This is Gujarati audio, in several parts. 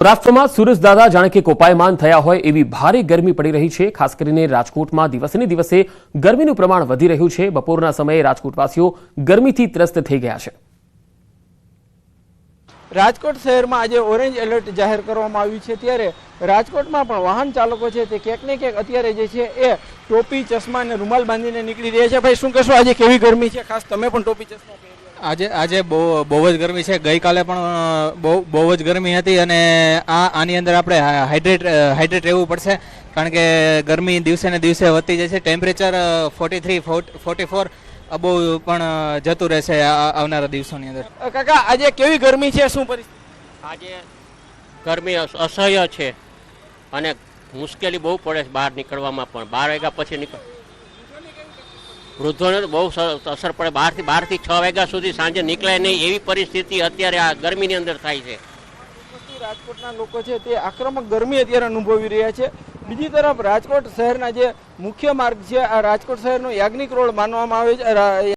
સૌરાષ્ટ્રમાં સૂરજદાદા જાણે કે કોપાયમાન થયા હોય એવી ભારે ગરમી પડી રહી છે। ખાસ કરીને રાજકોટમાં દિવસને દિવસે ગરમીનું પ્રમાણ વધી રહ્યું છે। બપોરના સમયે રાજકોટવાસીઓ ગરમીથી ત્રસ્ત થઈ ગયા છે। રાજકોટ શહેરમાં આજે ઓરેન્જ એલર્ટ જાહેર કરવામાં આવ્યું છે, ત્યારે રાજકોટમાં પણ વાહન ચાલકો છે તે ક્યાંક ને ક્યાંક અત્યારે જે છે એ ટોપી, ચશ્મા અને રૂમાલ બાંધીને નીકળી રહ્યા છે। ભાઈ, શું કહેશો, આજે કેવી ગરમી છે? ખાસ તમે પણ ટોપી, ચશ્મા પહેરી આજે બહુ જ ગરમી છે। ગઈકાલે પણ બહુ જ ગરમી હતી અને આની અંદર આપણે હાઇડ્રેટ રહેવું પડશે, કારણ કે ગરમી દિવસે ને દિવસે વધતી જાય છે। ટેમ્પરેચર 43-44 બહુ પણ જતું રહેશે આવનારા દિવસોની અંદર। કાકા, આજે કેવી ગરમી છે, શું પરિસ્થિતિ? આજે ગરમી અસહ્ય છે અને મુશ્કેલી બહુ પડે છે બહાર નીકળવામાં, પણ 12 વાગ્યા પછી નીકળ વૃદ્ધોને તો બહુ અસર પડે। 12 થી 6 વાગ્યા સુધી સાંજે નીકળાય નહીં એવી પરિસ્થિતિ અત્યારે આ ગરમીની અંદર થાય છે। રાજકોટના લોકો છે તે આક્રમક ગરમી અત્યારે અનુભવી રહ્યા છે। બીજી તરફ રાજકોટ શહેરના જે મુખ્ય માર્ગ છે, આ રાજકોટ શહેરનો યાજ્ઞિક રોડ માનવામાં આવે છે।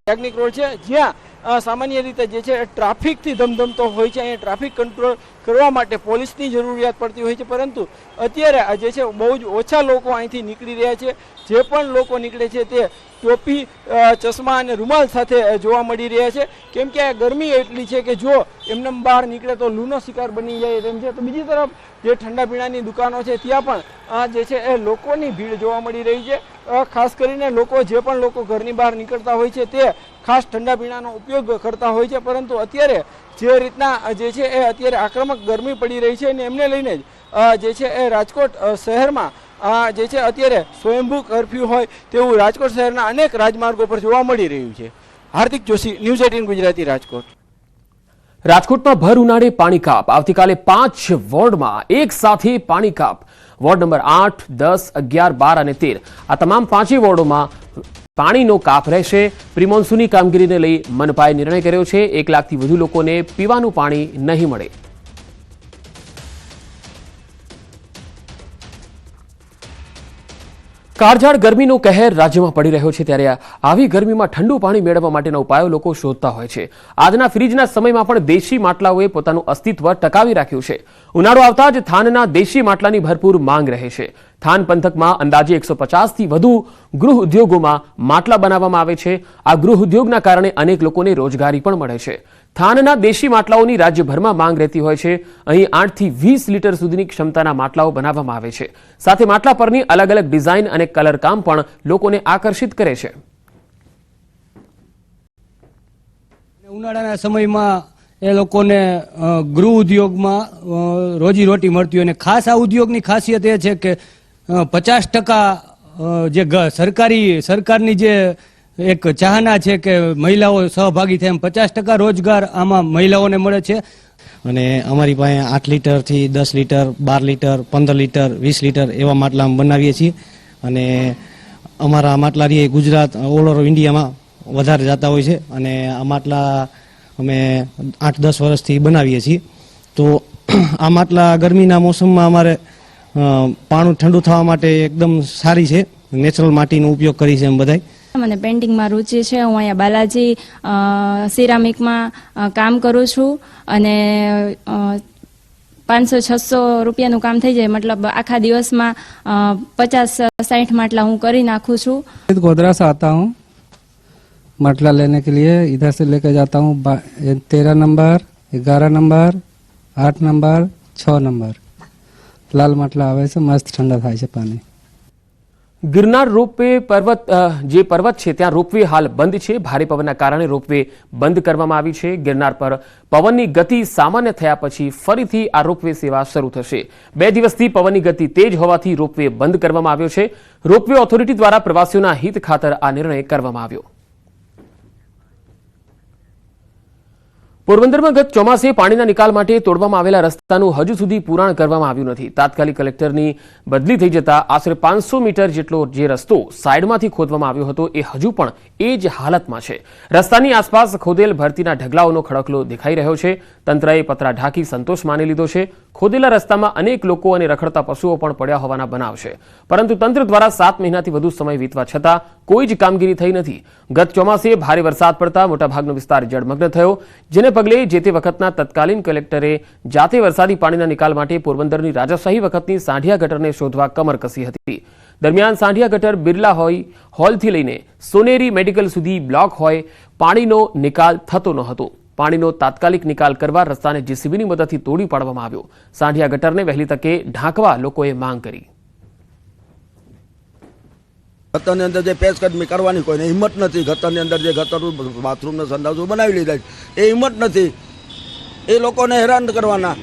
યાજ્ઞિક રોડ છે જ્યાં સામાન્ય રીતે જે છે ટ્રાફિકથી ધમધમતો હોય છે। અહીંયા ટ્રાફિક કંટ્રોલ કરવા માટે પોલીસની જરૂરિયાત પડતી હોય છે, પરંતુ અત્યારે જે છે બહુ જ ઓછા લોકો અહીંથી નીકળી રહ્યા છે। જે પણ લોકો નીકળે છે તે ટોપી, ચશ્મા અને રૂમાલ સાથે જોવા મળી રહ્યા છે, કેમ કે આ ગરમી એટલી છે કે જો એમને બહાર નીકળે તો લૂનો શિકાર બની જાય તેમ છે। તો બીજી તરફ જે ઠંડા પીણાની દુકાનો છે ત્યાં પણ જે છે એ લોકોની ભીડ જોવા મળી રહી છે। ખાસ કરીને જે પણ લોકો ઘરની બહાર નીકળતા હોય છે તે ખાસ ઠંડા પીણાનો ઉપયોગ કરતા હોય છે, પરંતુ અત્યારે જે રીતના જે છે એ અત્યારે આક્રમક ગરમી પડી રહી છે અને એમને લઈને જ જે છે એ રાજકોટ શહેરમાં જે છે અત્યારે સ્વયંભૂ કર્ફ્યુ હોય તેવું રાજકોટ શહેરના અનેક રાજમાર્ગો પર જોવા મળી રહ્યું છે। હાર્દિક જોશી, ન્યૂઝ 18 ગુજરાતી, રાજકોટ। રાજકોટમાં ભર ઉનાળે પાણી કાપ। આવતીકાલે 5 વોર્ડમાં એક સાથે પાણી કાપ। વોર્ડ નંબર 8, 10, 11, 12 અને 13 આ તમામ 5 વોર્ડોમાં પાણીનો કાપ રહેશે। પ્રિમોન્સૂનની કામગીરીને લઈ મનપાએ નિર્ણય કર્યો છે। 1 લાખથી વધુ લોકોને પીવાનું પાણી નહીં મળે। કાળઝાળ ગરમીનો કહેર રાજ્યમાં પડી રહ્યો છે, ત્યારે આવી ગરમીમાં ઠંડુ પાણી મેળવવા માટેના ઉપાયો લોકો શોધતા હોય છે। આજના ફ્રીજના સમયમાં પણ દેશી માટલાઓએ પોતાનું અસ્તિત્વ ટકાવી રાખ્યું છે। ઉનાળો આવતા જ થાનના દેશી માટલાની ભરપૂર માંગ રહે છે। થાન પંથકમાં અંદાજે 150થી વધુ ગૃહ ઉદ્યોગોમાં માટલા બનાવવામાં આવે છે। આ ગૃહ ઉદ્યોગના કારણે અનેક લોકોને રોજગારી પણ મળે છે। થાનના દેશી માટલાઓની રાજ્યભરમાં માંગ રહેતી હોય છે। અહીં 8 થી 20 લીટર સુધીની ક્ષમતાના માટલાઓ બનાવવામાં આવે છે। સાથે માટલા પરની અલગ અલગ ડિઝાઇન અને કલર કામ પણ લોકોને આકર્ષિત કરે છે। ઉનાળાના સમયમાં એ લોકોને ગૃહ ઉદ્યોગમાં રોજીરોટી મળતી હોય, અને ખાસ આ ઉદ્યોગની ખાસિયત એ છે કે 50% જે સરકારની જે એક ચાહના છે કે મહિલાઓ સહભાગી થાય, એમ 50% રોજગાર આમાં મહિલાઓને મળે છે। અને અમારી પાસે 8 લીટરથી 10 લીટર, 12 લીટર, 15 લીટર, 20 લીટર એવા માટલા બનાવીએ છીએ। અને અમારા માટલા ગુજરાત, ઓલ ઓવર ઇન્ડિયામાં વધારે જતા હોય છે। અને આ માટલા અમે 8-10 વર્ષથી બનાવીએ છીએ। તો આ માટલા ગરમીના મોસમમાં અમારે પાણી ઠંડુ થવા માટે એકદમ સારી છે। નેચરલ માટીનો ઉપયોગ કરી છે એમ બધાય। મને પેઇન્ટિંગમાં રુચિ છે। હું અહીંયા બાલાજી સિરામિકમાં કામ કરું છું અને 500-600 રૂપિયાનું કામ થઈ જાય, મતલબ આખા દિવસમાં 50-60 માટલા હું કરી નાખું છું। गोधरा से आता हूँ માટલા लेने के लिए, इधर से लेकर जाता हूँ 13 नंबर, 11 नंबर, 8 नंबर, 6 नंबर लाल માટલા આવે છે, મસ્ત ઠંડા થાય છે પાણી। ગિરનાર રોપવે પર્વત છે ત્યાં રોપવે હાલ બંધ છે। ભારે પવનના કારણે રોપવે બંધ કરવામાં આવી છે। ગિરનાર પર પવનની ગતિ સામાન્ય થયા પછી ફરીથી આ રોપવે સેવા શરૂ થશે। 2 દિવસથી પવનની ગતિ તેજ હોવાથી રોપવે બંધ કરવામાં આવ્યો છે। રોપવે ઓથોરિટી દ્વારા પ્રવાસીઓના હિત ખાતર આ નિર્ણય કરવામાં આવ્યો। પોરબંદરમાં ગત ચોમાસે પાણીના નિકાલ માટે તોડવામાં આવેલા રસ્તાનું હજુ સુધી પૂરાણ કરવામાં આવ્યું નથી। તાત્કાલિક કલેક્ટરની બદલી થઈ જતા આશરે 500 મીટર જેટલો જે રસ્તો સાઈડમાંથી ખોદવામાં આવ્યો હતો એ હજુ પણ એ જ હાલતમાં છે। રસ્તાની આસપાસ ખોદેલ ભરતીના ઢગલાઓનો ખડકલો દેખાઈ રહ્યો છે। તંત્રએ પતરા ઢાંકી સંતોષ માની લીધો છે। ખોદેલા રસ્તામાં અનેક લોકો અને રખડતા પશુઓ પણ પડ્યા હોવાના બનાવ છે, પરંતુ તંત્ર દ્વારા 7 મહિનાથી વધુ સમય વીતવા છતાં કોઈ જ કામગીરી થઈ નથી. ગત ચોમાસે ભારે વરસાદ પડતા મોટાભાગનો વિસ્તાર જળમગ્ન થયો, જેને પગલે જે તે વખતના તત્કાલીન કલેક્ટરે જાતે વરસાદી પાણીના નિકાલ માટે પોરબંદરની રાજાશાહી વખતની સાંઢિયા ગટરને શોધવા કમર કસી હતી. દરમિયાન સાંઢિયા ગટર બિરલા હોલથી લઈને સોનેરી મેડિકલ સુધી બ્લોક હોય, પાણીનો નિકાલ થતો ન હતો. પાણીનો તાત્કાલિક નિકાલ કરવા રસ્તાને જેસીબીની મદદથી તોડી પાડવામાં આવ્યો. સાંઢિયા ગટરને વહેલી તકે ઢાંકવા લોકોએ માંગ કરી. ગટરની અંદર જે પેચકદમી કરવાની કોઈને હિંમત નથી. ગટરની અંદર જે ગટર બાથરૂમને સંડાસો બનાવી લીધા છે એ હિંમત નથી. એ લોકોને હેરાન કરવાના.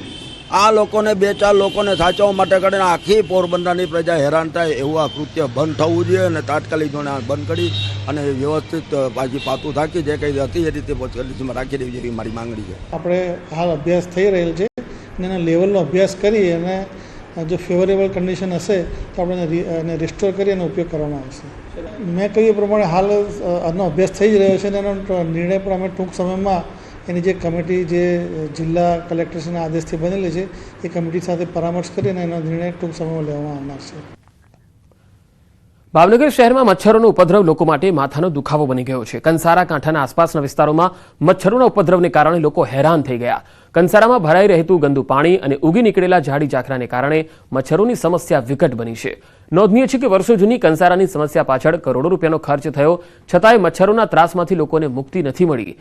આ લોકોને 2-4 લોકોને સાચવવા માટે કરીને આખી પોરબંદરની પ્રજા હેરાન થાય એવું આ કૃત્ય બંધ થવું જોઈએ અને તાત્કાલિક જોડે બંધ કરી અને વ્યવસ્થિત પાછી પાતું થાકી જે કંઈ હતી એ રીતે પોલીસમાં રાખી દેવી જેવી મારી માંગણી છે. આપણે હાલ અભ્યાસ થઈ રહેલ છે અને એના લેવલનો અભ્યાસ કરી અને જો ફેવરેબલ કન્ડિશન હશે તો આપણે એને રિસ્ટોર કરી અને ઉપયોગ કરવામાં આવશે. મેં કહ્યું એ પ્રમાણે હાલ આનો અભ્યાસ થઈ જ રહ્યો છે અને એનો નિર્ણય પણ અમે ટૂંક સમયમાં એની જે કમિટી જે જિલ્લા કલેક્ટરના આદેશથી બનેલી છે એ કમિટી સાથે પરામર્શ કરીને એનો નિર્ણય ટૂંક સમયમાં લેવામાં આવનાર છે. ભાવનગર શહેરમાં મચ્છરોનો ઉપદ્રવ લોકો માટે માથાનો દુખાવો બની ગયો છે. કંસારા કાંઠાના આસપાસના વિસ્તારોમાં મચ્છરોના ઉપદ્રવને કારણે લોકો હેરાન થઈ ગયા. કંસારામાં ભરાઈ રહેતું ગંદુ પાણી અને ઉગી નીકળેલા ઝાડી ઝાખરાને કારણે મચ્છરોની સમસ્યા વિકટ બની છે. નોંધનીય છે કે વર્ષો જૂની કંસારાની સમસ્યા પાછળ કરોડો રૂપિયાનો ખર્ચ થયો છતાંય મચ્છરોના ત્રાસમાંથી લોકોને મુક્તિ નથી મળી.